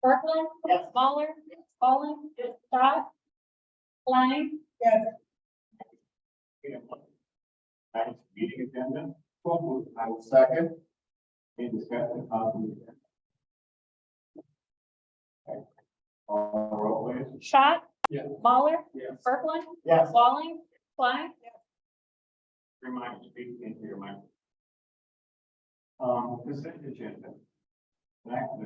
Kirkland. Yes. Muller. Pauling. Scott. Klein. Yes. Next meeting agenda, I will second. any discussion on the agenda? Okay. Roll please. Schott. Yes. Muller. Yes. Kirkland. Yes. Walling. Klein. Remind you to speak into your mic. Consent agenda. Next, the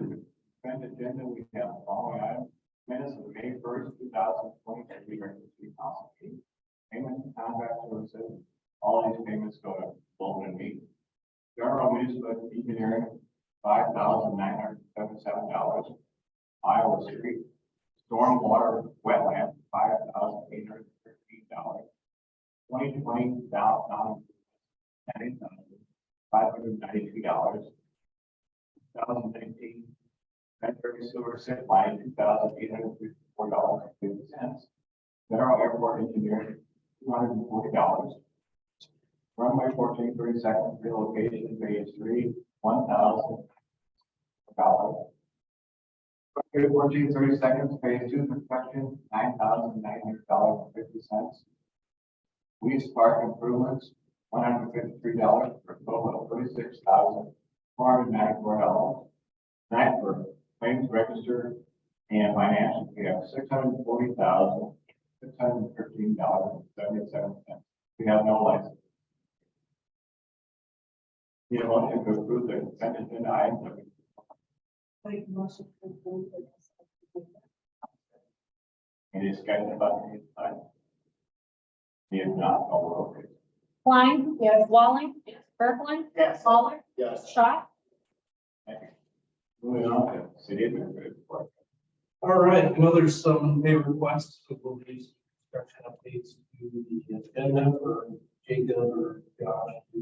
consent agenda, we have the following items. Minutes of May 1st, 2023, regular city council meeting. Payment of contract services. All these payments go to Bolton and Mead. General municipal engineering, $5,977. Iowa Street. Stormwater wetland, $5,813. 2020 downtown, $593. 2019 Ventura Sewer Set Line, $2,854.50. General Airport Engineering, $240. Runway 1432nd relocation phase 3, $1,000. Runway 1432nd phase 2 construction, $9,900.50. Lease park improvements, $153 for a total of $36,494. Next, for claims register and financial, we have $640,613.77. We have no license. Need a motion to approve the consent agenda items. Make a motion to approve the consent agenda. Any discussion about these items? If not, call the roll, please. Klein. Yes. Walling. Kirkland. Yes. Muller. Yes. Schott. Thank you. Moving on to city administrative report. All right, I know there's some pay requests, so we'll need some construction updates to the agenda for Jacob or Josh to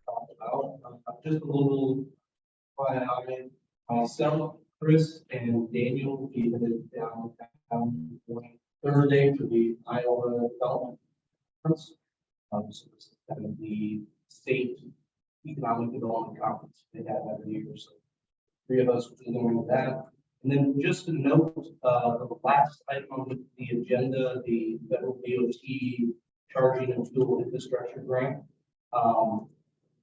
talk about. Just a little FYI, myself, Chris, and Daniel, we headed downtown Thursday for the Iowa Development Conference. So this is kind of the state economic development conference they have every year. So 3 of us will be going to that. And then just to note, the last item on the agenda, the federal DOT charging and fuel infrastructure grant,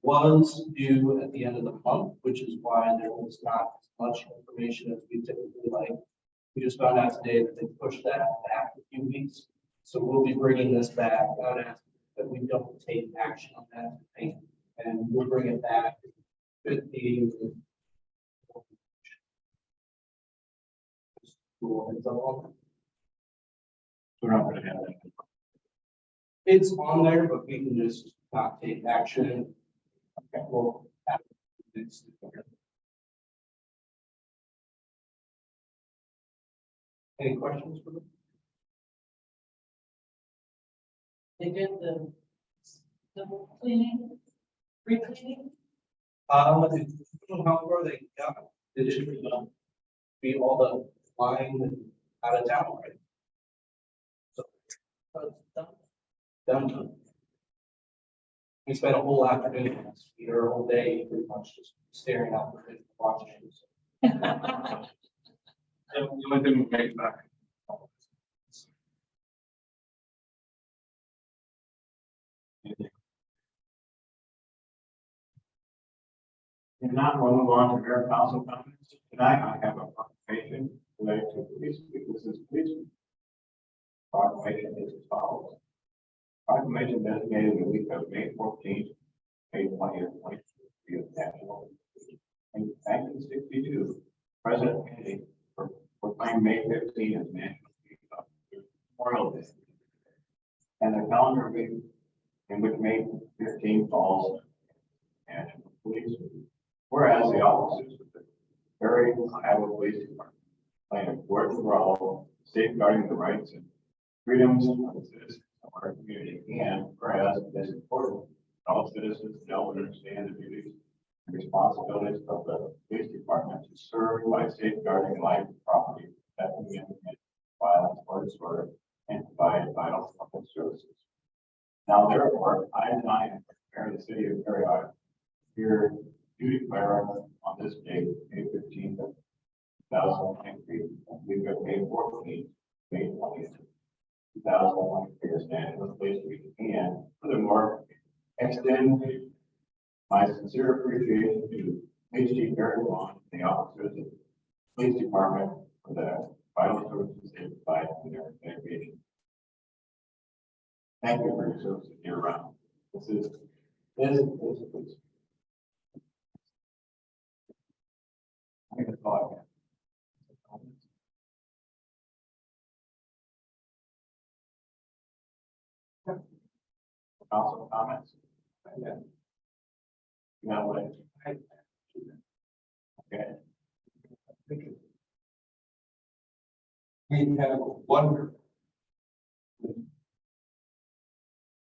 was due at the end of the month, which is why there was not as much information as we typically like. We just found out today that they pushed that back a few weeks. So we'll be bringing this back, not asking that we don't take action on that thing. And we'll bring it back. 15. We're not going to have that. It's on there, but we can just not take action. Okay, well, it's. Any questions for them? They did the cleaning, re-cleaning. How far they got? They just be all the line out of town, right? So, done. We spent a whole afternoon, or a whole day, pretty much just staring out the window, watching. The only thing we make back. If not, we'll move on to mayor council comments. Tonight, I have a proclamation related to police week. This is police week. Proclamation is as follows. Proclamation designated the week of May 14th, May 20th, 2023 as national. In 1962, President Kennedy proclaimed May 15th as National Memorial Day. And the calendar week in which May 15th falls National Police Week. Whereas the officers of the very Iowa Police Department play an important role safeguarding the rights and freedoms of the citizens of our community, and whereas it is important that all citizens know and understand the duties and responsibilities of the police department to serve by safeguarding life, property, protecting the innocent, violence or disorder, and provide vital public services. Now, therefore, I am Mayor of the City of Perry, Iowa, here to declare on this date, May 15th, 2023, extend my sincere appreciation to Police Chief Eric Vaughn, the officers of the Police Department for the vital services they provide to their dedication. Thank you for your service year round. This is. I think that's all I got. Council comments? Yeah. No way. Okay. We have wondered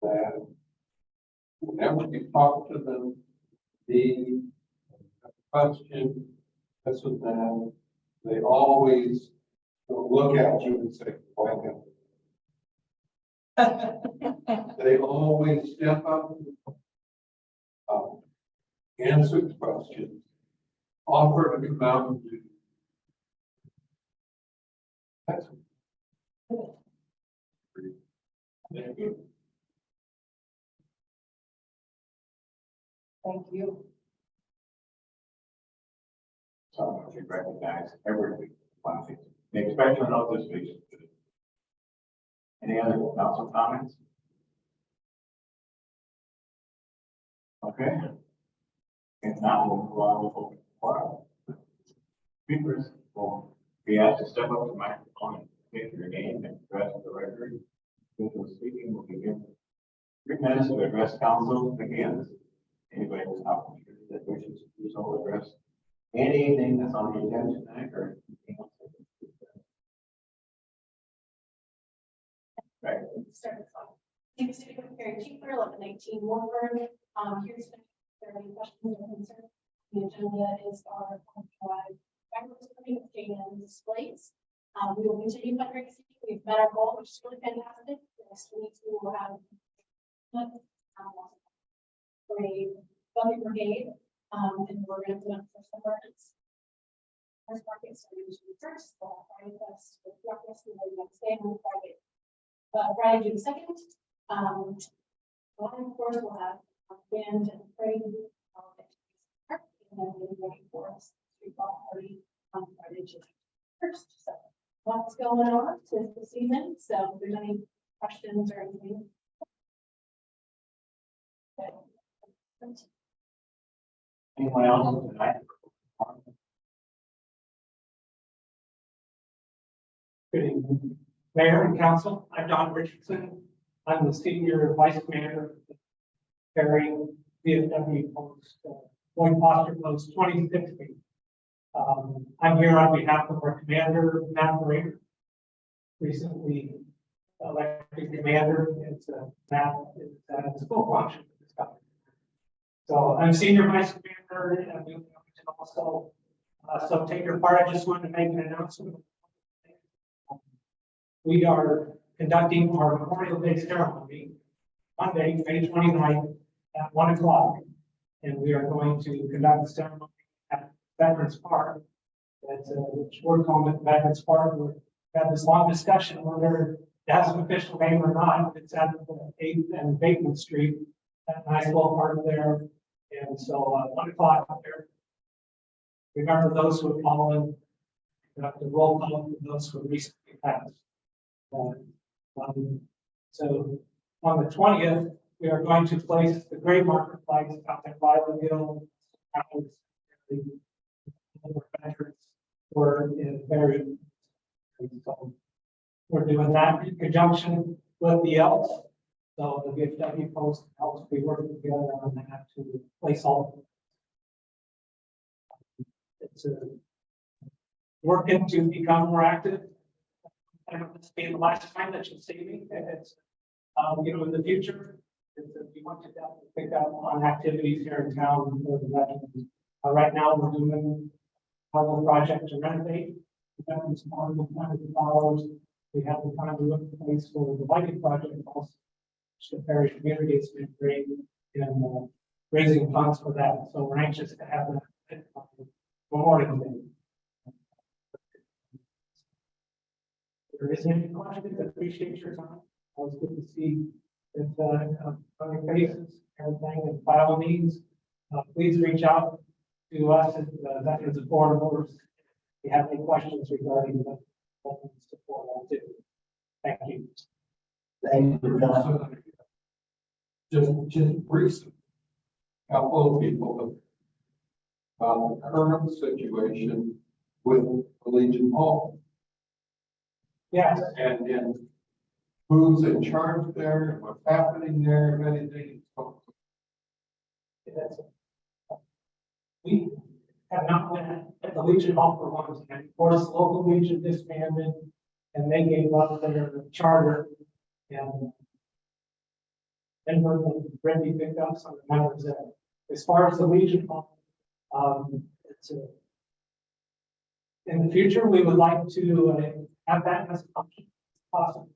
that whenever you talk to them, the question, this and that, they always look at you and say, why not? They always step up, answer questions, offer to come out and do. That's Thank you. Thank you. So we recognize everything. The special note this week. Any other council comments? Okay. If not, we'll move on with open forum. Speakers will be asked to step up to the microphone and state your name and address the record. Those who are speaking will be given 3 minutes to address council. Again, anybody has an opportunity that wishes to do so address anything that's on the agenda tonight or anything else. Right. Start this off. Chief City Secretary Chief 1119 Warburg. Here's if there are any questions or concerns. The agenda is our backwards printing and displays. We will continue fundraising. We've met our goal, which is really fantastic. Next week we will have a bucket brigade, and we're going to put up for some markets. First market starting June 1st, Friday Fest, with breakfast, and then next day on Friday. Friday, June 2nd. Well, of course, we'll have a band and parade. And then we'll be ready for us street ball party on Friday, June 1st. So lots going on this season. So if there's any questions or anything. Okay. Anyone else tonight? Good evening, Mayor and Council. I'm Don Richardson. I'm the Senior Vice Mayor carrying VFW Post, Lloyd Foster Post 2060. I'm here on behalf of our Commander, Matt Morader, recently elected Commander. It's Matt is at his full function for this company. So I'm Senior Vice Commander, and I'm doing also. So take your part. I just wanted to make an announcement. We are conducting our Memorial Day ceremony Monday, May 29th at 1 o'clock. And we are going to conduct the ceremony at Veterans Park. It's a short home at Veterans Park. We've had this long discussion whether it has an official name or not. It's at 8th and Bateman Street, that nice little park there. And so 1 o'clock up there. Remember those who have fallen, the roll call for those who recently passed. So on the 20th, we are going to place the grave marker flags out at Violet Hill. Veterans were buried. So we're doing that in conjunction with the Elks. So the VFW Post helps be working together on that to place all. It's working to become more active. I don't know if this being the last time that you'll see me. It's, in the future, we want to definitely pick up on activities here in town for the veterans. Right now, we're doing a project to renovate the Veterans Park with $100. We have the conduit in place for the lighting project also, which the parish community has been great in raising funds for that. So we're anxious to have that Memorial Day. If there isn't any questions, I appreciate your time. Always good to see that on your faces. everything, and by all means, please reach out to us at the Veterans Affordable. If you have any questions regarding the veterans support, I'll do. Thank you. Thank you, John. Just recent, couple of people about the current situation with the Legion Hall Yes, and who's in charge there, and what's happening there, if anything. yes. We have not been at the Legion Hall for one time. Of course, local Legion disbanded, and they gave up their charter, and then Randy picked up some of the members that, as far as the Legion Hall, it's a, in the future, we would like to have that as an option possible.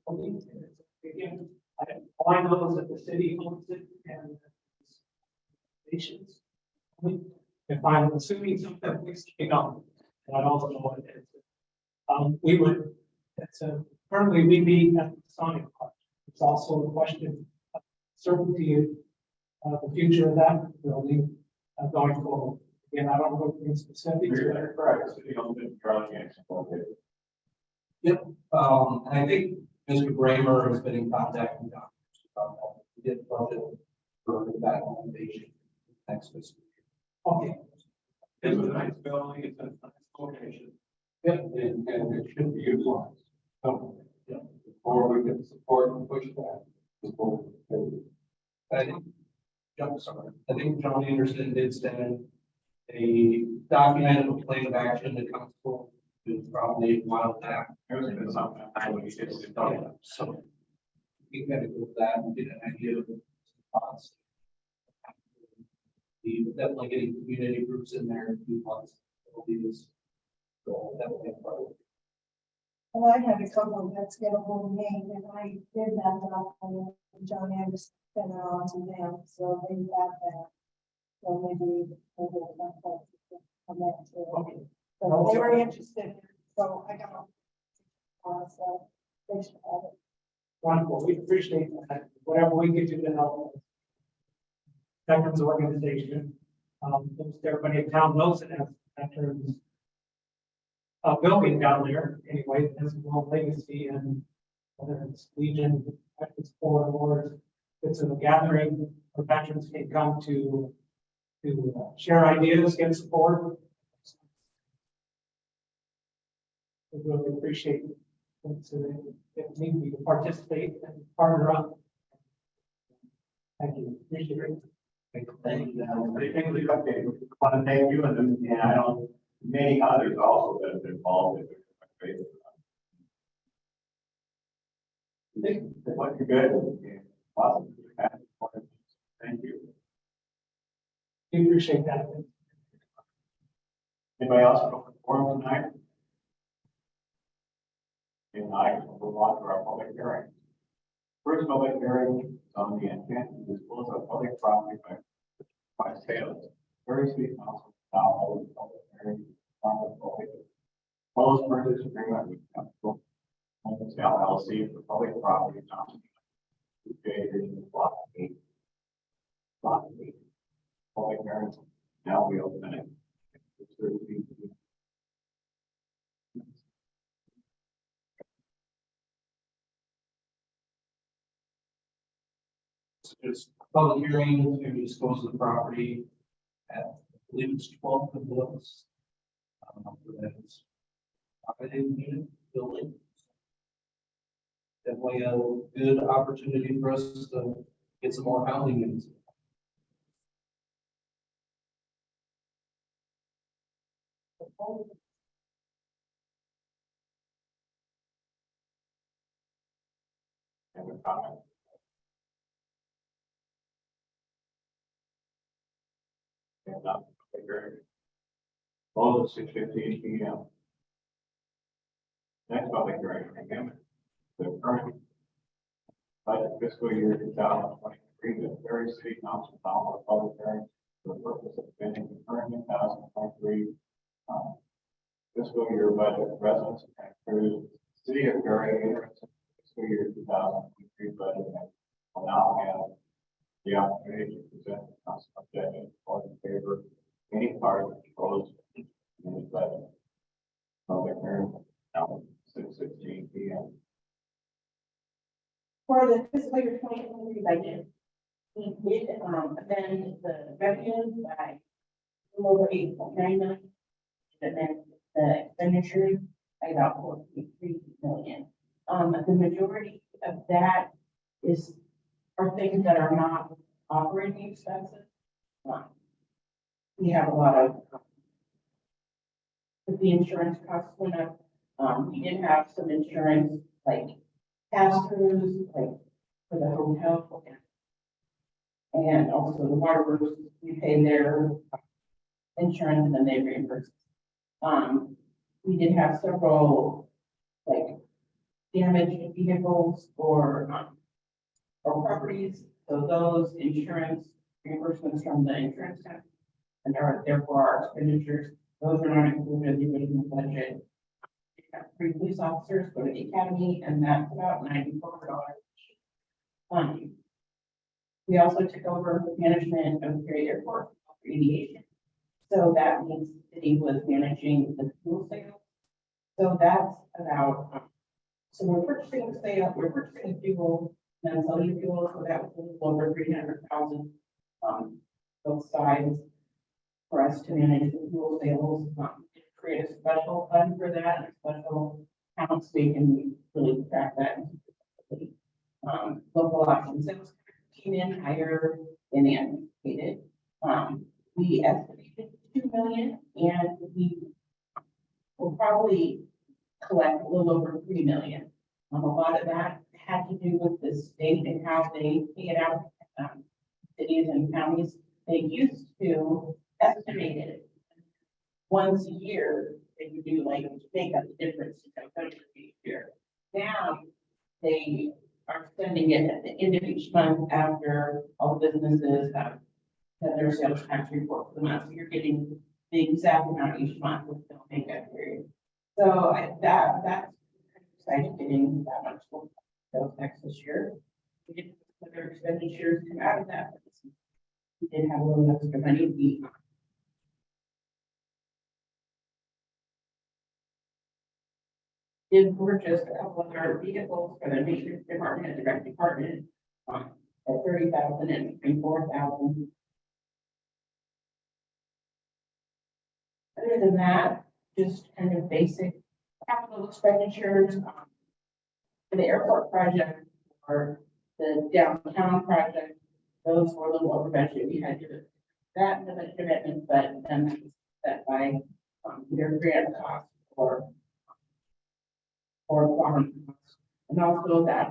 Again, all I know is that the city owns it and nations. If I'm assuming something, please keep it on. And I don't know what it is. We would, it's a, currently we meet at the Sonic Park. It's also a question of certainty of the future of that building going forward. Again, I don't know the specifics. You're correct, city owns it, Charlie Hanson owns it. Yep, and I think Mr. Bramer has been in contact with doctors about that. We did budget for that foundation next fiscal year. Okay. It's a nice building, it's a nice location. Yep, and it should be utilized. So, yeah, before we can support and push that. Before we- I think, sorry, I think John Anderson did send a document of a plan of action to council to probably a while back. There's been something, I would just tell you. So we gotta go with that and get an idea of the costs. We definitely getting community groups in there in 2 months. It'll be this. So that will be a part of it. Well, I had a couple that's get a hold of me, and I did that, and John Anderson sent it on to them, so they got that. So maybe we'll come back to it. So they were interested, so I got. So they should have it. Wonderful. We appreciate that. Whatever we can do to help. Veterans organization, most everybody in town knows it as veterans. Building down there, anyway, it has a long legacy, and whether it's Legion, Veterans Corps, it's a gathering where veterans can come to share ideas, get support. We really appreciate it. If need be to participate and partner up. Thank you. Appreciate it. Thank you. We want to thank you, and I know many others also that have been involved in it. What you're good. Awesome. Thank you. We appreciate that. Anybody else from the forum tonight? If not, we'll move on to our public hearing. First public hearing is on the intent to dispose of public property by sales. Very sweet council. Now, public hearing on the public. Proposed purchase agreement with Capital Homes LLC for public property. Block 8. Block 8. Public hearing. Now we open it. It's a public hearing to dispose of the property at, I believe it's 12th of Woods. For that is operating unit building. Definitely a good opportunity for us to get some more housing units. Any comment? And not figure. All at 6:15 p.m. Next public hearing again. The current budget fiscal year 2023, the Ferry City Council found a public hearing for the purpose of spending the current 2023 fiscal year budget residents and through City of Ferry fiscal year 2023 budget. And will now have the opportunity opportunity to present council objection or in favor, any part of the proposed amended budget. Public hearing, now 6:16 p.m. For the fiscal year 2023 budget, we did amend the revenue by a little over 8.9 million. And then the expenditures by about 4.3 million. The majority of that are things that are not operating expenses. We have a lot of if the insurance costs went up. We did have some insurance like pass-throughs, like for the hotel. And also the water works, we pay their insurance and then they reimburse. We did have several like damaged vehicles or properties. So those insurance reimbursements from the insurance company and therefore our expenditures, those are not included in the original budget. We have 3 police officers go to the academy and that's about $94. We also took over the management of Perry Airport aviation. So that means the city was managing the fuel sales. So that's about, so we're purchasing fuel, and then selling fuel, so that was a little over 300,000, both sides for us to manage the fuel sales. Create a special fund for that, and a special account, so we can really track that. Local option sales came in higher than anticipated. We estimated 2 million, and we will probably collect a little over 3 million. A lot of that had to do with the state and how they pay it out. Cities and counties, they used to estimate it once a year. They would do like make up the difference each year. Now they are sending it at the end of each month after all businesses have their sales tax report for the month. So you're getting the exact amount each month with the makeup period. So that's exciting getting that much sales tax this year. We did other expenditures come out of that. We did have a little extra money. We did purchase a couple of our vehicles for the maintenance department and the rec department at 30,000 and 24,000. Other than that, just kind of basic capital expenditures for the airport project or the downtown project. Those were a little over budget. We had to do that in the budget commitment, but then that was set by either grant costs or farm costs. And also that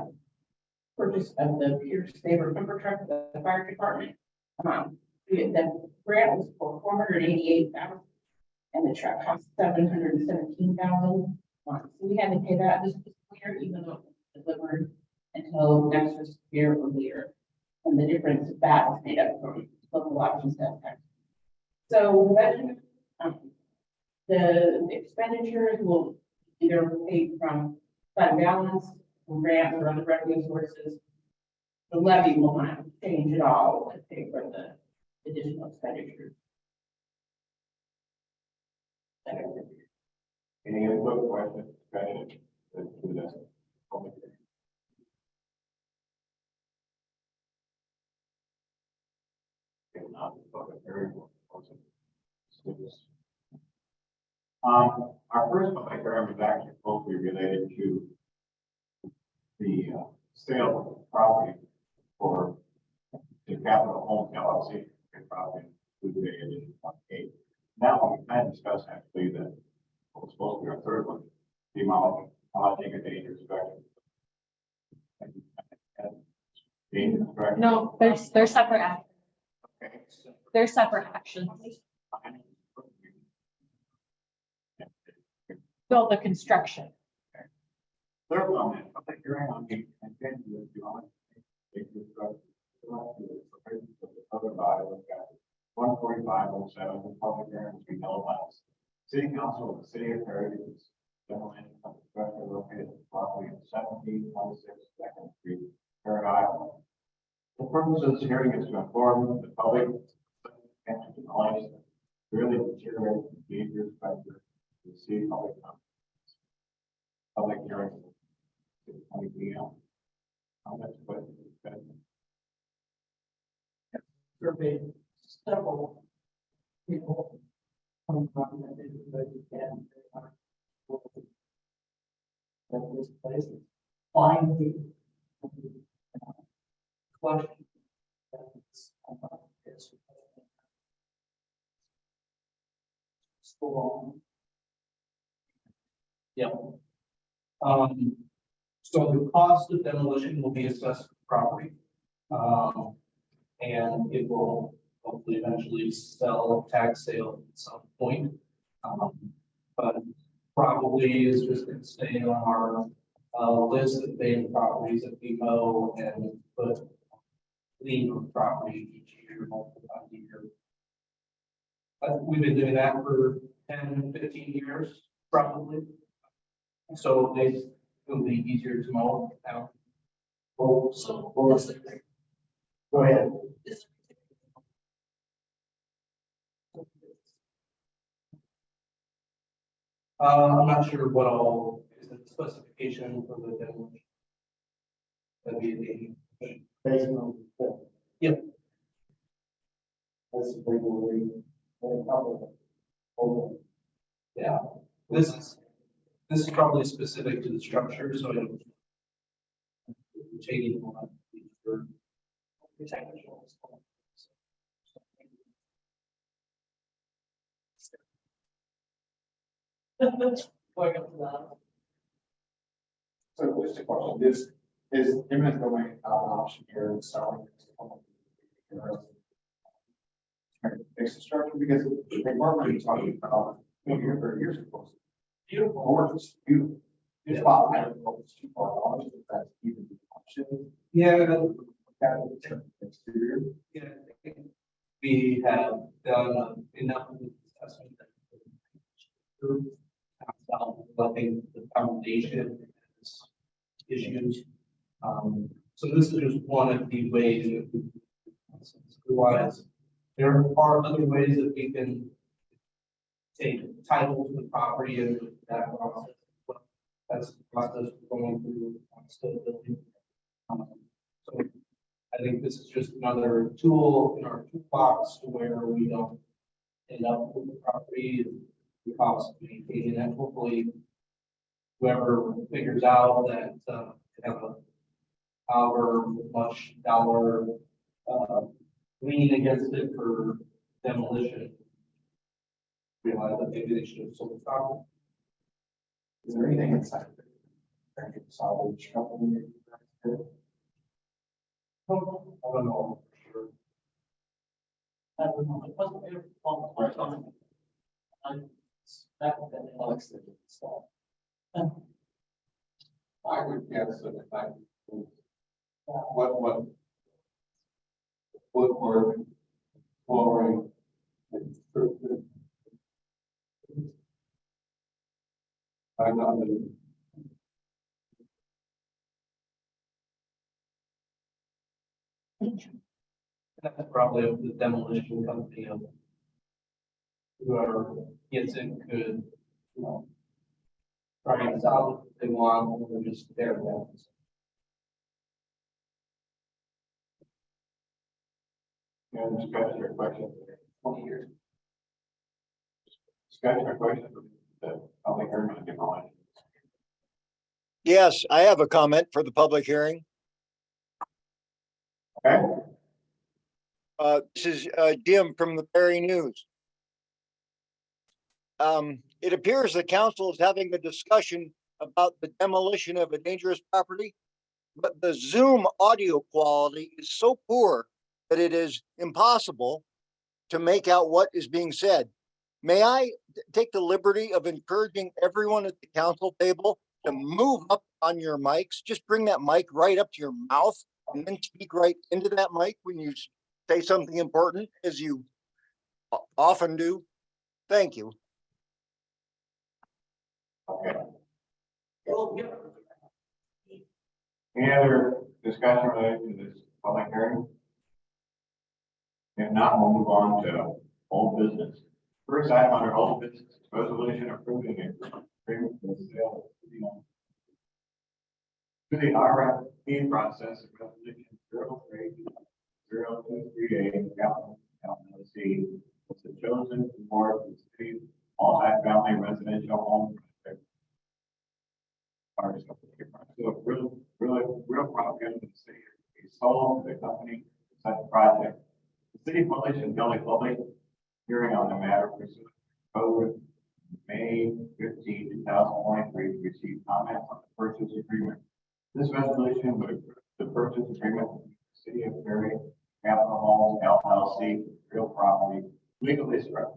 purchase of the Pierce Saber lumber truck for the fire department. The grant was for 488,000. And the truck cost 717,000. So we had to pay that this year, even though it was delivered until next fiscal year or later. And the difference of that was made up from local option sales tax. So the expenditures will either be paid from fund balance, from grants or other revenue sources. The levy will not change at all to pay for the additional expenditures. Any input, questions, discussion? Let's do this. Public hearing. If not, the public hearing will close it. Our first public hearing was actually closely related to the sale of property for the Capital Home LLC property included in addition 1A. Now we can discuss actually that what was supposed to be our third one, demolishing a dangerous structure. Dangerous structure. No, they're separate actions. Okay. They're separate actions. Build the construction. Third one, public hearing on the intent to demolish dangerous structure. Other bylaws, 14507, the public hearing will be held by the City Council of the City of Perry. Demolition of the structure located at property at 1726 Second Street, Perry, Iowa. The purpose of this hearing is to inform the public and to noise really deteriorate behaviors factor to see public comment. Public hearing. 6:20 p.m. Comments, questions, discussion? Surveyed several people. Come from that neighborhood and they are. That this place is finally. Question. Yeah. So the cost of demolition will be assessed to the property. And it will hopefully eventually sell, tax sale at some point. But probably is just gonna stay on our, list of vacant properties that we mow and put lien on property each year, multiple times a year. We've been doing that for 10, 15 years, probably. So it'll be easier to mow now. Well, so, go ahead. I'm not sure what all is the specification for the demolition. That'd be the. Basement. Yep. That's legally. Yeah, this is probably specific to the structure, so I don't. Taking one for technical. Going up to that. So just a question, is imminent going out an option here and selling? Fix the structure because they were already talking about here for years ago. Beautiful, gorgeous, beautiful. It's about, I don't know, if it's too far off, if that's even the option. Yeah, Exterior. yeah, I think we have done enough of the assessment that. I think the foundation has issues. So this is just one of the ways that we. Otherwise, there are other ways that we can take title to the property and that process. That's the process we're going through on still building. So I think this is just another tool in our toolbox where we don't end up with the property and the cost of maintaining it. Hopefully, whoever figures out that they have a however much dollar lien against it for demolition, realize that maybe they should have sold the property. Is there anything inside? Salvage company? I don't know for sure. I don't know, it wasn't there for a long time. That Alex did stuff. I would guess that if I, what, woodwork, flooring. I'm not. That's probably the demolition company of whoever gets it could, you know, try and sell it if they want, or just tear it down. And discussion or questions? 20 years. Discussion or questions? I'll make her gonna get on. Yes, I have a comment for the public hearing. Okay. This is Jim from the Perry News. It appears the council is having a discussion about the demolition of a dangerous property, but the Zoom audio quality is so poor that it is impossible to make out what is being said. May I take the liberty of encouraging everyone at the council table to move up on your mics? Just bring that mic right up to your mouth and then speak right into that mic when you say something important, as you often do. Thank you. Okay. Any other discussion related to this public hearing? If not, we'll move on to old business. First item under old business, is resolution approving agreement for the sale of city-owned to the RFP process of resolution 03-0238, capital LLC, was the chosen board of the city multi-family residential home project. So real property of the city is sold to the company for such project. The city published and held a public hearing on the matter pursuant to code May 15, 2023, to receive comments on the purchase agreement. This resolution would approve the purchase agreement with the City of Perry Capital Homes LLC, real property, legally described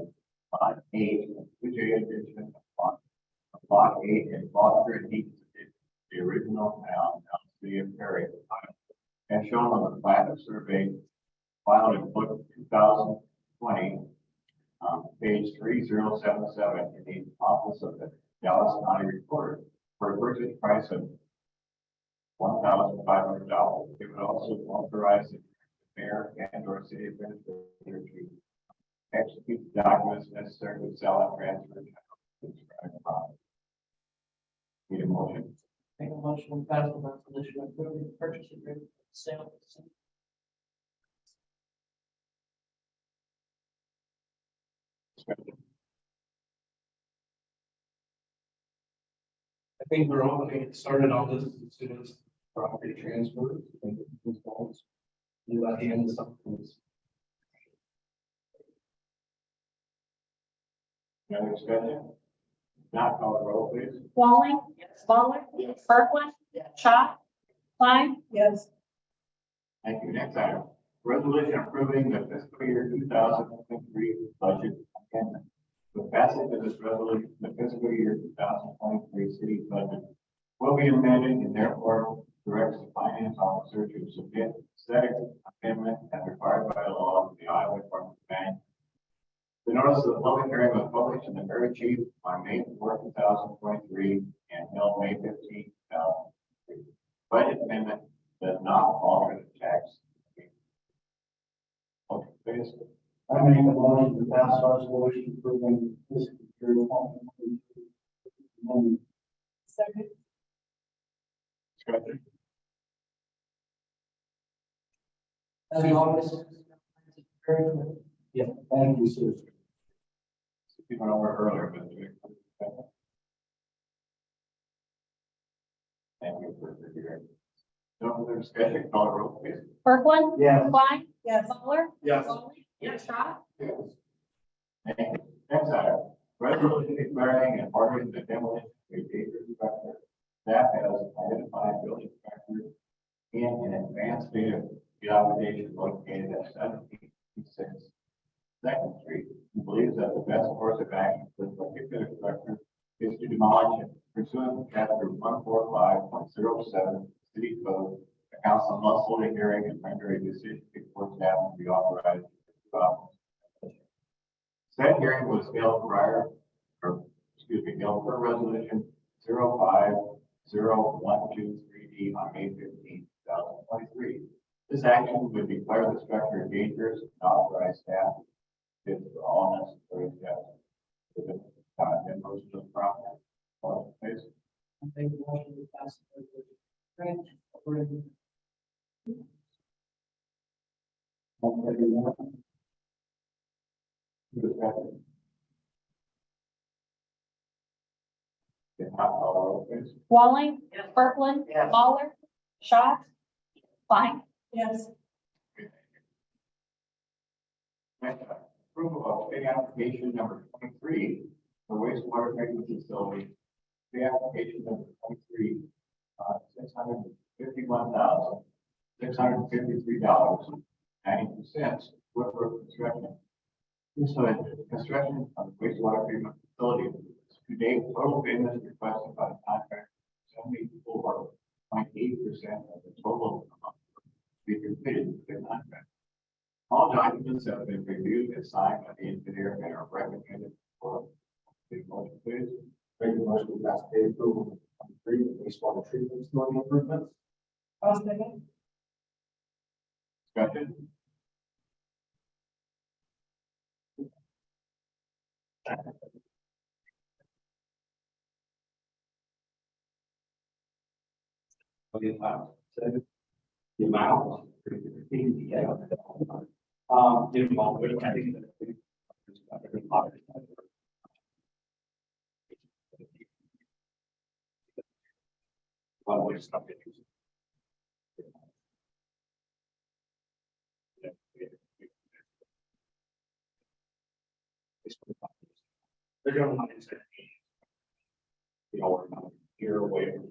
as Lot 8, which addition of Lot 8 and Lot 13, the original town, City of Perry, as shown on the plat of survey filed in book 2020, page 3077 in the office of the Dallas County Recorder for a purchase price of $1,500. It would also authorize the mayor and or city administrator to execute the documents necessary to sell and transfer the described property. Need a motion? Make a motion to pass the resolution approving the purchase agreement for the sale of the city. I think we're all going to get started on this as soon as property transfers. I think it's falls. You at the end of something. Any other discussion? Not call the roll, please. Walling. Waller. Bergwin. Shaw. Klein. Yes, Thank you. Next item, resolution approving the fiscal year 2023 budget amendment. With passage of this resolution, the fiscal year 2023 city budget will be amended and therefore directs the finance officer to submit said amendment as required by law to the Iowa Department of Finance. The notice of the public hearing was published in the Prairie Chief on May 4, 2023 and held May 15, 2023. Budget amendment does not alter the tax. Motion, please. I make a motion to pass resolution approving this year 2023. second, Discussion. As always. Yeah, thank you, sir. We went over earlier, but thank you for the hearing. No further discussion, call the roll, please. Bergwin. Yes. Klein. yes, Waller. Yes. Walling. Shaw. Yes. Thank you. Next item, resolution declaring and ordering the demolition of a dangerous structure that has identified building inspector in an advanced state of dilapidation located at 786 Second Street. He believes that the best course of action for this particular structure is to demolish it pursuant to chapter 145.07 City Code. The council must hold a hearing and render a decision before staff can be authorized to said hearing was held held per resolution 050123D on May 15, 2023. This action would declare the structure dangerous and authorize staff to take all necessary steps to the motion of the property. Please. I make a motion to pass the resolution. Grant. If not, call the roll, please. Walling. Bergwin. Waller. Shaw. Klein. yes, Next item, approval of pay application number 23 for wastewater treatment facility. Pay application number 23, $651,653.92. Woodford Construction. So construction of the wastewater treatment facility. To date, total payments requested by the contractor, 74.8% of the total amount to be completed with the contract. All documents have been reviewed and signed by the engineer and are recommended for the motion, please. Make a motion to pass pay approval of 23 wastewater treatment facility improvements. I'll second, Discussion? The amount. The amount. Yeah. The amount, which I think. Well, we're just not getting. They're going to say, you know, we're not here away from.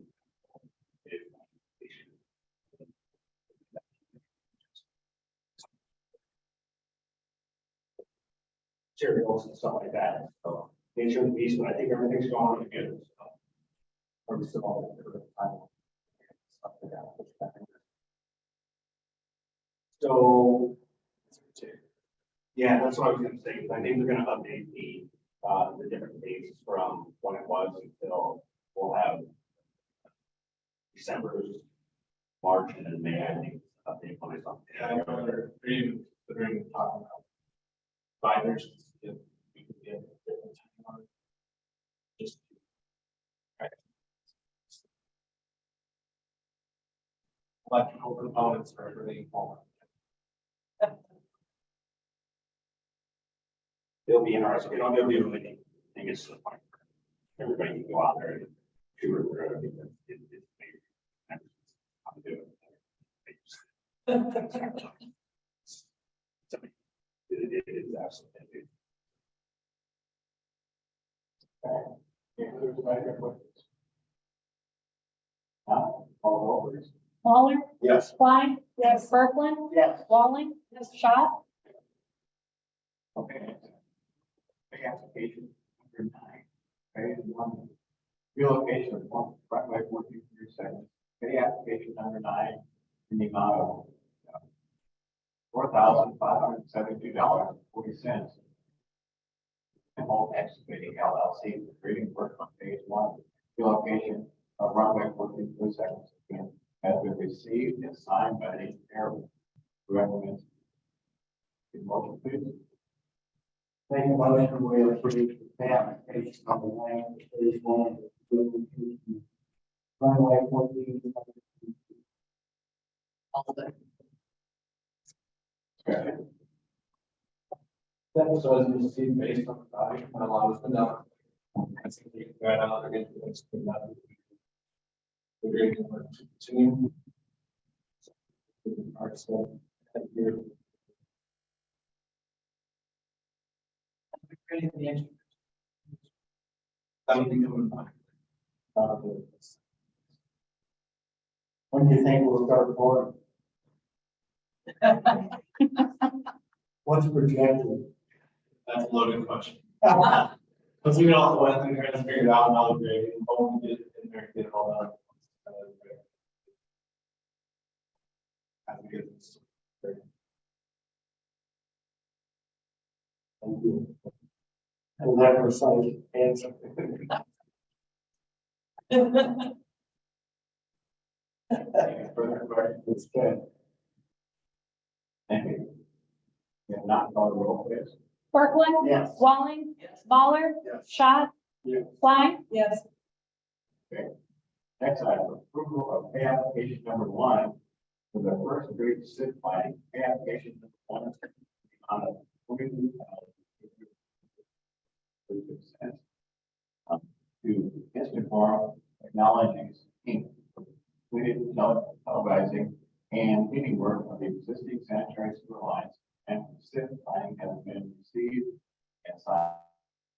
Materials and stuff like that, so nature of the beast, but I think everything's going really good, so. Or still all the time. Stuff like that. So. Yeah, that's what I was gonna say, 'cause I think they're gonna update the different dates from when it was until we'll have. December, March, and then May, I think, update on it. Yeah, I know they're even talking about. Binders, if we can get different time on it. Just. Right. Electrical components for everything. It'll be interesting, it'll be really, I think it's the point. Everybody can go out there and shoot it through, I think it's. I'm doing it. It is absolutely. All over. Lawler, Yes. Klein, Yes. Kirkland, Yes. Walling, Schott, Okay. Big application number 9. Phase 1. Relocation of one runway 1437. Big application number 9 in the amount of $4,572.40. And Home Excavating LLC for grading work on phase 1. Relocation of runway 1437 has been received and signed by the engineer. Recommends. Motion, please. Make a motion, we approve the application on the land, phase 1. Runway 14. That was always based on the project, and allows the number. I think we can add another influence to that. We're going to work to continue. Our stuff, and here. Creating the engine. That'll be coming back. When do you think we'll start pouring? What's projected? That's a loaded question. Let's leave it all the way, and try to figure it out, now grading, hope we get it in there, get it all done. Have to get this. Thank you. And that precise answer. Further questions? It's good. Thank you. We have not called the roll, please. Kirkland, Yes. Walling, Lawler, Yes. Schott, Yes. Klein, Yes. Next item, approval of pay application number 1 for the first grade SIP planning, pay application number 1. On a 42,000. To Instant Farm Technologies, Inc. Completed televising and heating work of the existing sanitary sewer lines and SIP planning has been received and signed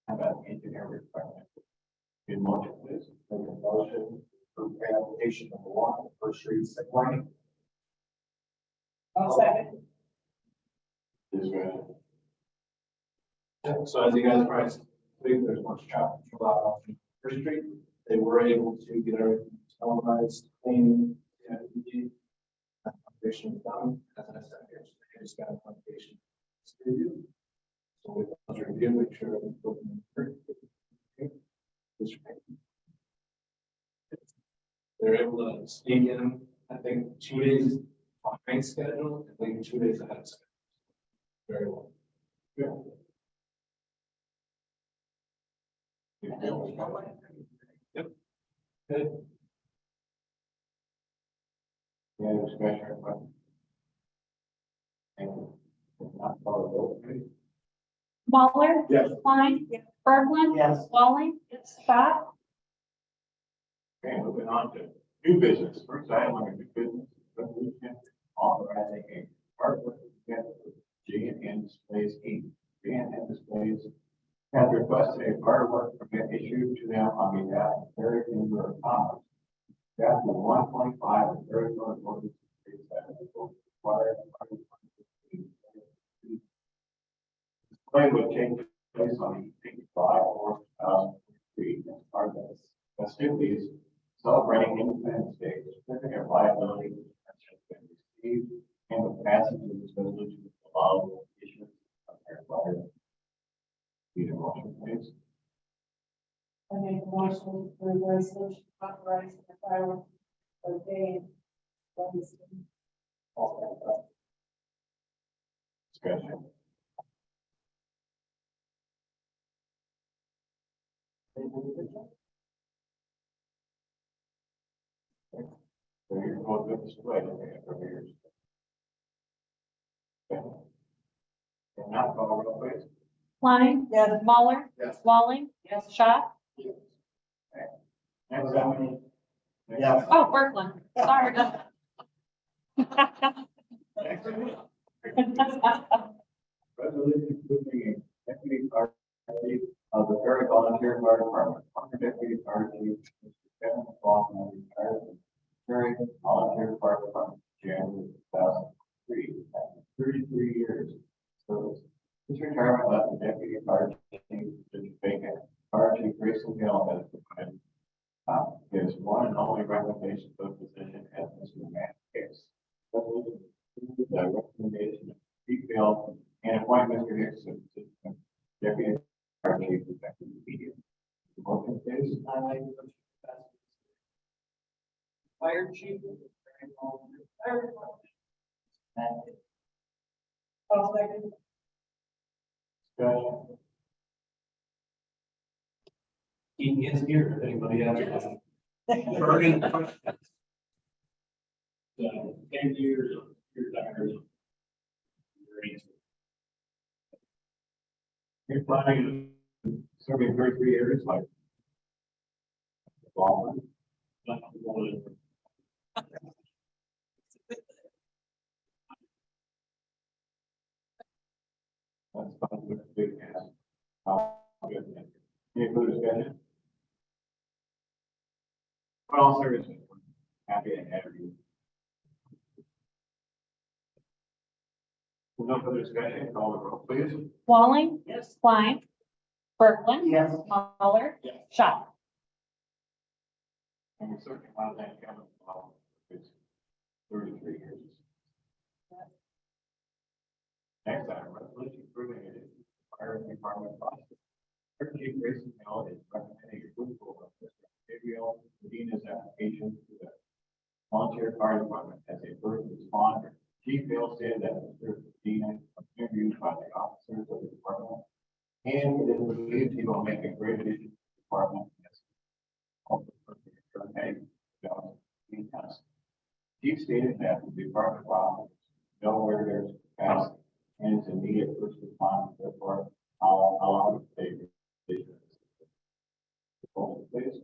by the engineer requirement. In motion, please. Make a motion for pay application number 1, first street SIP planning. I'll second. Discussion. Yeah, so as you guys probably see, there's much traffic control out on First Street. They were able to get everything televised, clean, and the foundation is done. As I said, they just got a foundation review. So we want to review, make sure everything's open. They're able to sneak in, I think, 2 days behind schedule and leaving 2 days ahead of schedule. Very well. Good. Good. Any other discussion or question? Thank you. If not, call the roll, please. Mahler. Yes. Klein. Berglund. Yes. Walling. Scott. Okay, moving on to new business. First item on new business, resolution authorizing a artwork together with J&N Displays Inc. J&N Displays has requested a artwork permit issued to them on behalf of Terry Chamber of Commerce. Chapter 125 of Terry Chamber of Commerce states that it will require display would take place on the July 4th, 2003 as part of the festivities celebrating Independence Day. Certificate of liability has been received and the passage of this resolution allows the issuance of their letter. Need a motion, please? I make a motion for the resolution authorizing the fireworks for day. Discussion. So you're going to display for years. Okay. And now call the roll, please. Klein. Yes. Mahler. Yes. Walling. Scott. Next item. Yes. Oh, Berglund. Sorry. Next item. Resolution approving a deputy fire chief of the Perry Volunteer Fire Department. Former deputy fire chief, Mr. Kevin Faulkner, retired from Perry Volunteer Fire Department, January 2003, after 33 years of service. His retirement left the deputy fire chief position vacant. Fire Chief Grayson Hill has provided his one and only recommendation for the position as Mr. Matt Hicks. Resolution approves the recommendation of Chief Hill and appoint Mr. Hicks to the position of deputy fire chief effective immediately. Motion, please. I like the motion to pass. Fire chief. I'll second. Discussion. He is here, if anybody has any burning questions. 10 years of retirement. You're planning on serving 33 years, like. Long. That's fine with the big ass. Good. Any further discussion? But all seriousness, we're happy to have you. No further discussion, call the roll, please. Walling. Klein. Berglund. Yes. Mahler. Scott. And we certainly want to thank Kevin for his 33 years. Next item, resolution approving a fire department process. Fire Chief Grayson Hill is recommending approval of Mr. Gabriel Medina's application to the volunteer fire department as a first responder. Chief Hill stated that Mr. Medina was interviewed by the officers of the department, and it is believed he will make a great addition to the department as also for the return pay jobs being tested. Chief stated that the department will know where there's capacity and is immediate first response, therefore, I'll allow it to take it. Proposal, please.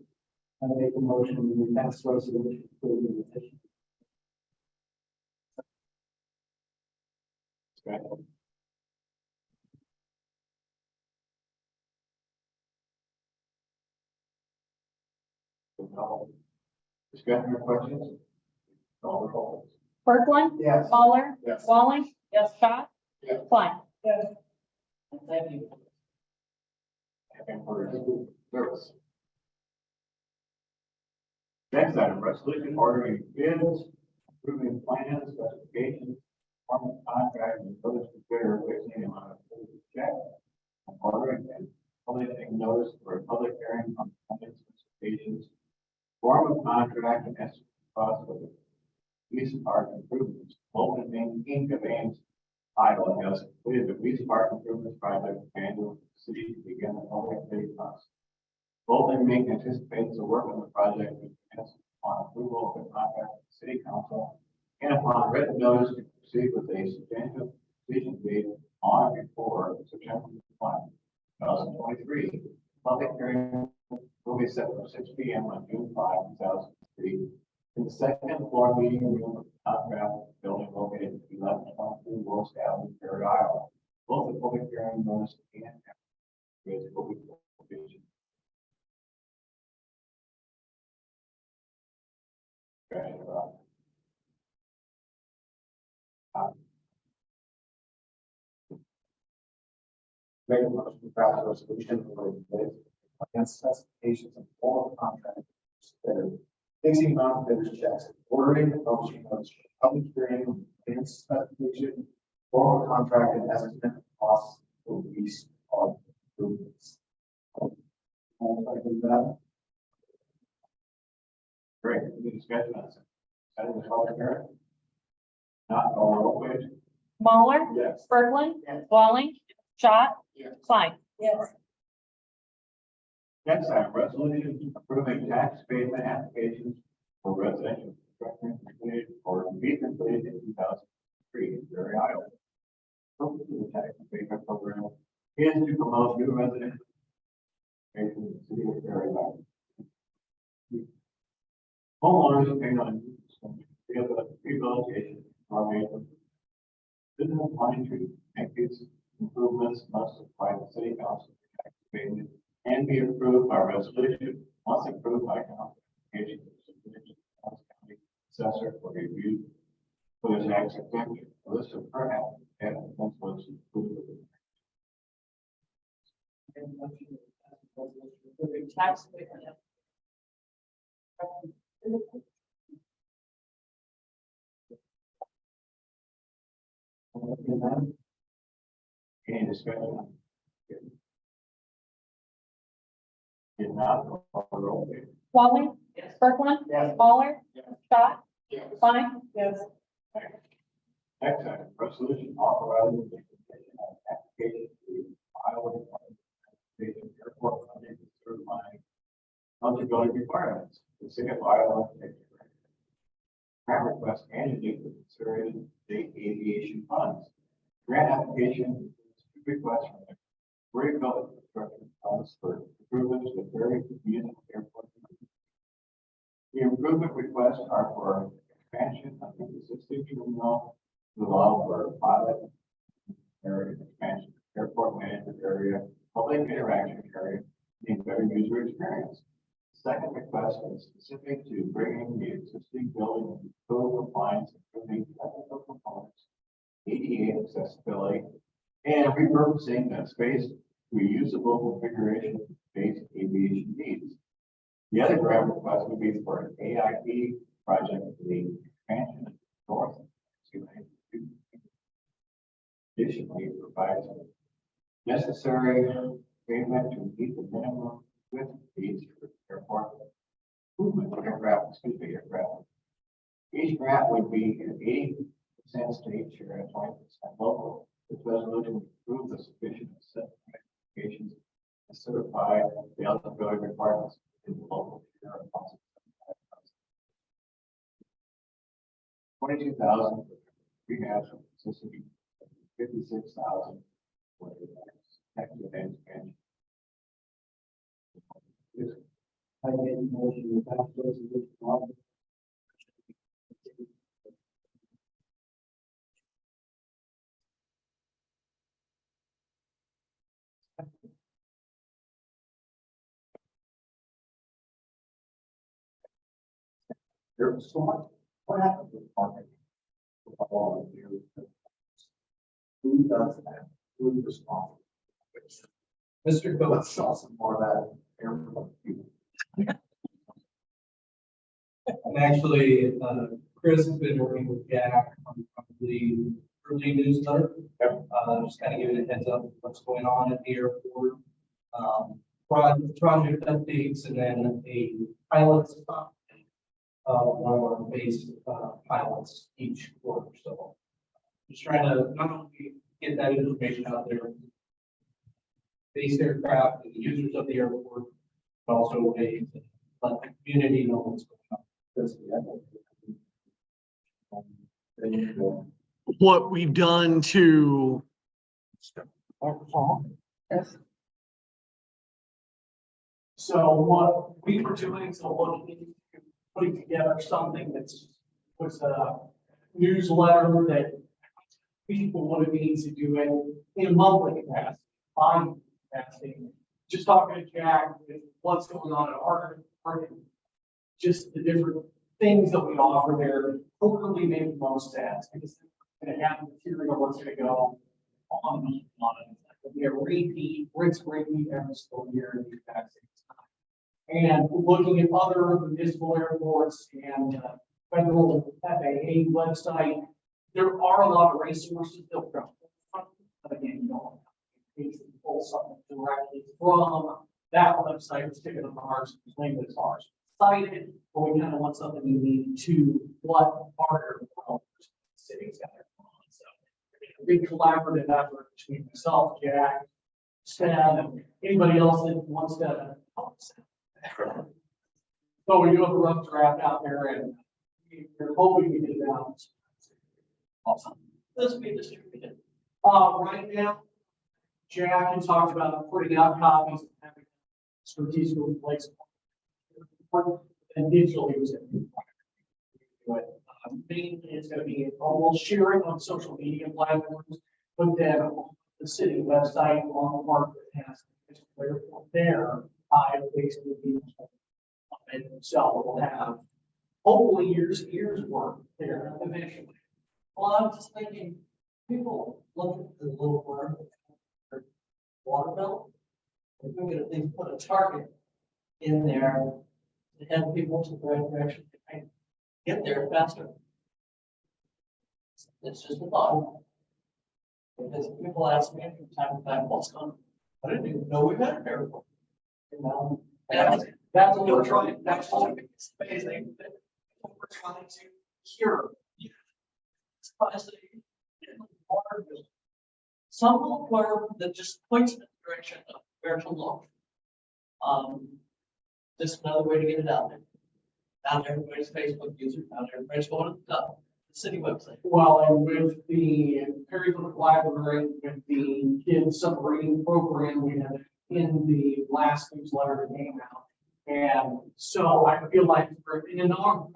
I make a motion to pass resolution approving the petition. Discussion. Discussion or questions? Call the roll. Berglund. Yes. Mahler. Yes. Walling. Scott. Yes. Klein. Yes. Thank you. And for his service. Next item, resolution ordering bids, approving plans, specifications, formal contract, and others consider fixing the amount of check. Ordering and publishing notice for a public hearing on plans, specifications, form of contract, and estimate cost of the police park improvements, Bolton Inc. of Ames, Iowa, has completed the police park improvements project and the city to begin the public safety process. Bolton Inc. anticipates the work on the project will commence upon approval of the contract with the city council and upon written notice to proceed with a substantial completion date on or before September 2023. Public hearing will be set for 6 p.m. on June 5, 2003, in the second floor meeting room of the contract building located at 1123 West Avenue, Perry, Iowa. Both the public hearing notice and will be published. Make a motion to pass a resolution related to against specifications of all contractors that are fixing non-finished checks, ordering and publishing notice for public hearing, against specification, formal contract and estimate of costs for lease of improvements. All right, with that, Great, any discussion on this? Setting the public hearing? Not all roll, please. Mueller, yes. Berglund, Walling, Schott, Klein. Yes. Next item, resolution approving tax abatement applications for residential construction completed or to be completed in 2003 in Perry, Iowa. Purpose of the tax abatement program is to promote new residential in the city of Perry, Iowa. Homeowners obtain on rehabilitation are made of business money to make these improvements must apply to city council tax abatement and be approved by resolution, once approved by council. County assessor for review for the tax exemption. A list of current applicants was included. Tax abatement. Any discussion? If not, roll please. Walling, Berglund, Mueller, Schott, Klein. Yes. Next item, resolution authorizing the submission of application to Iowa Department of Transportation Airport funding to certifying eligibility requirements. The city of Iowa takes grant request annually for considering state aviation funds. Grant application request from the Great Gulf Construction Funds for improvements to various municipal airports. The improvement requests are for expansion of the existing terminal to allow for pilot area expansion, airport management area, public interaction area, and better user experience. Second request is specific to bringing the existing building into code compliance, including technical components, ADA accessibility, and repurposing that space to reusable configuration for space aviation needs. The other grant request would be for an AIP project for the expansion of north. Additionally, it provides necessary payment to meet the minimum width needs for airport movement aircraft. Each grant would be an 80% state share and 20% local. This resolution would approve the sufficient set applications and certify the eligibility requirements in the local share of possible. 22,000 rehab facility, 56,000 for the next event expansion. I made a motion to pass resolution on. There was so much. What happened with parking? All the years. Who does that? Who's responsible? Mr. Coe, Let's saw some more of that. Airport people. and actually, Chris has been working with Jack on the early newsletter. Just kind of giving a heads up of what's going on at the airport. Project updates and then a pilot spot. one of our base, pilots each quarter, so. Just trying to not only get that information out there. Base aircraft and the users of the airport, but also ways to let the community know what's going on. What we've done to, So what we were doing, so looking into putting together something was a newsletter that people would need to do it in a monthly capacity, bi-capacity. Just talking to Jack with what's going on at our, just the different things that we offer there, quarterly make the most sense, because they're gonna have material what's gonna go on and on. It'll be a repeat, rinse, repeat every single year in the exact same time. And looking at other municipal airports and federal FAA website, there are a lot of resources built up. But again, you don't basically pull something directly from that website, stick it on ours, claim that it's ours. Cited, but we kind of want something unique to what partner cities got their on. So a big collaborative effort between myself, Jack, Stan, and anybody else that wants to help us. So we do have a rough draft out there, and we're hoping to get it out. Awesome. This will be distributed. Right now, Jack had talked about putting out copies and having strategically placed. And digitally was going to be. Mainly it's going to be almost sharing on social media platforms, but then on the city website on the market that has there, I basically be. And so we'll have hopefully years worth there eventually. Well, I'm just thinking, people look at the little word, water bill. If we could at least put a target in there to have people to the right direction, to get there faster. It's just a thought. Because people ask me from time to time, what's going on? I didn't even know we had an airport. You know, That's what we're trying, that's what it's amazing, that what we're trying to cure. it's fascinating. Water bill. Some little word that just points in the direction of where to look. Just another way to get it out there. Not everybody's Facebook user, not everybody's going to the city website. Well, and with the Perryville Library, with the kids submarine program, we had in the last newsletter that came out. And so I feel like for an inaugural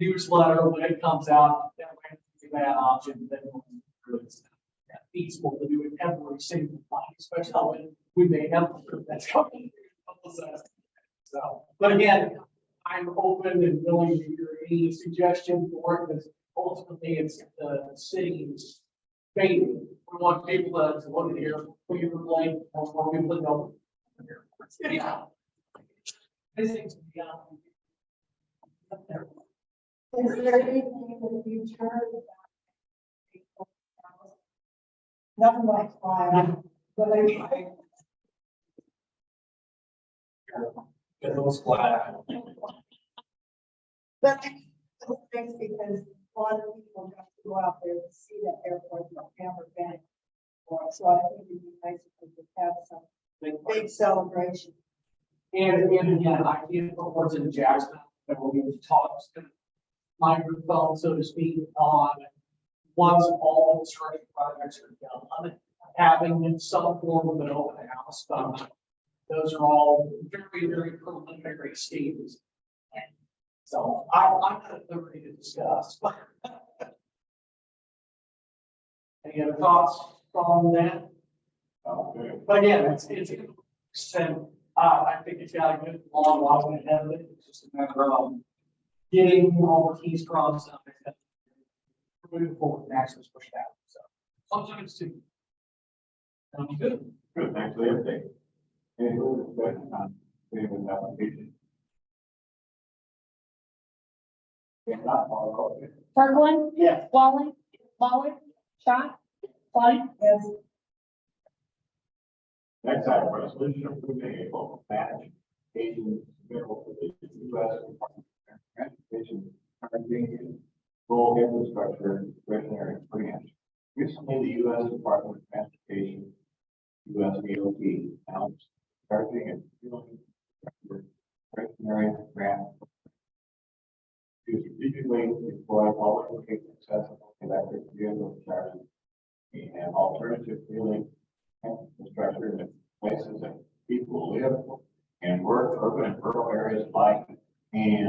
newsletter, when it comes out, that might be that option, that it's feasible to do it every single time, especially when we may have a group that's coming. So, but again, I'm open and willing to hear any suggestion for it, because ultimately it's the city's baby. We want people to look at here, put your blame, want more people to know. Yeah. This thing's beyond. Is there anything in the future? Nothing like fire, but I. Get those flat. But thanks, because a lot of people have to go out there to see that airport, not ever been. So I think it'd be nice if we could have some big celebration. And again, I can't put words into Jack's mouth, that we'll be talking microphone, so to speak, on once all construction projects are done, having some form of an open house. Those are all very, very preliminary stages. So I'm not at liberty to discuss. Any other thoughts on that? Okay. But again, it's, I think it's got a good long walk ahead of it. It's just a matter of getting all the keys crossed out. Moving forward, and access pushed out. So sometimes too. That'll be good. Good, thanks for the update. Any further discussion on David's application? If not, I'll roll it. Kirkland. Yes. Walling. Lawler. Schott. Klein. Yes, Next item, resolution approving a local match agent available for the U.S. Department of Transportation, rural infrastructure, discretionary grant. Recently, the U.S. Department of Transportation, U.S. DOT, announced targeting a discretionary grant to strategically deploy publicly accessible electric vehicle charging and alternative fueling infrastructure in places that people live and work, urban and rural areas alike, and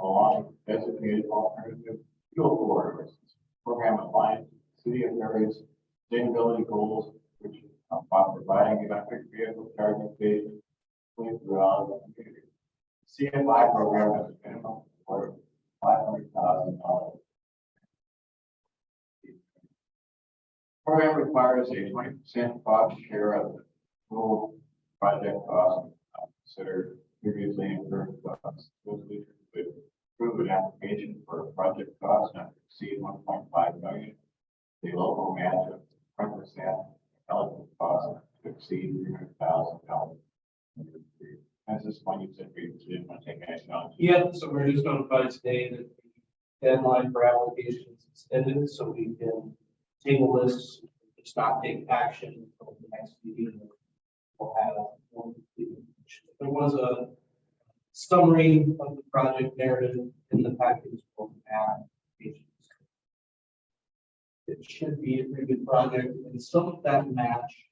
along designated alternative fuel corridors. Program aligns city of various sustainability goals, which by providing electric vehicle charging stations throughout the community. CFI program has a minimum for $500,000. Program requires a 20% cost share of the total project cost, considered previously incurred costs. Resolution would approve an application for a project cost not to exceed 1.5 million. The local match of 10%, eligible cost not to exceed $300,000. That's this one you said we didn't want to take action on. Yeah, so we're just notified today that the deadline for applications is extended, so we can table this, just not take action until the next meeting. We'll have one. There was a summary of the project narrative in the package for applications. It should be a pretty good project, and some of that match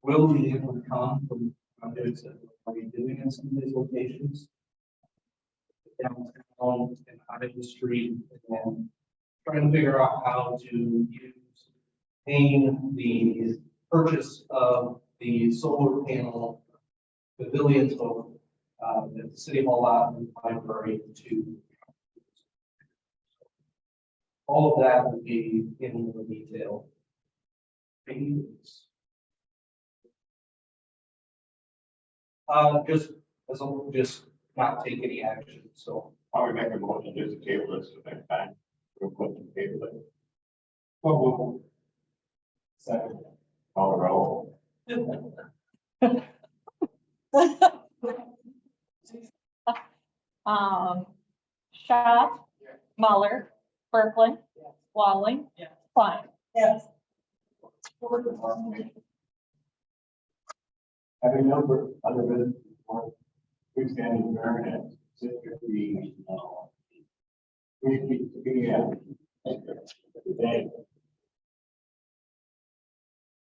will be able to come from projects that we're already doing in some of these locations. Downtown and out of the street, and trying to figure out how to use paying the purchase of the solar panel pavilions of the city hall lot and library to. All of that will be in more detail. Just as long just not take any action, so. I would make a motion just to table this for next time. We'll put the table it. Second. Call the roll. Schott, Muller, Berkeley, Walling, Klein. Yes. Having number other business report, we stand adjourned at 6:50. We, yeah. Good day.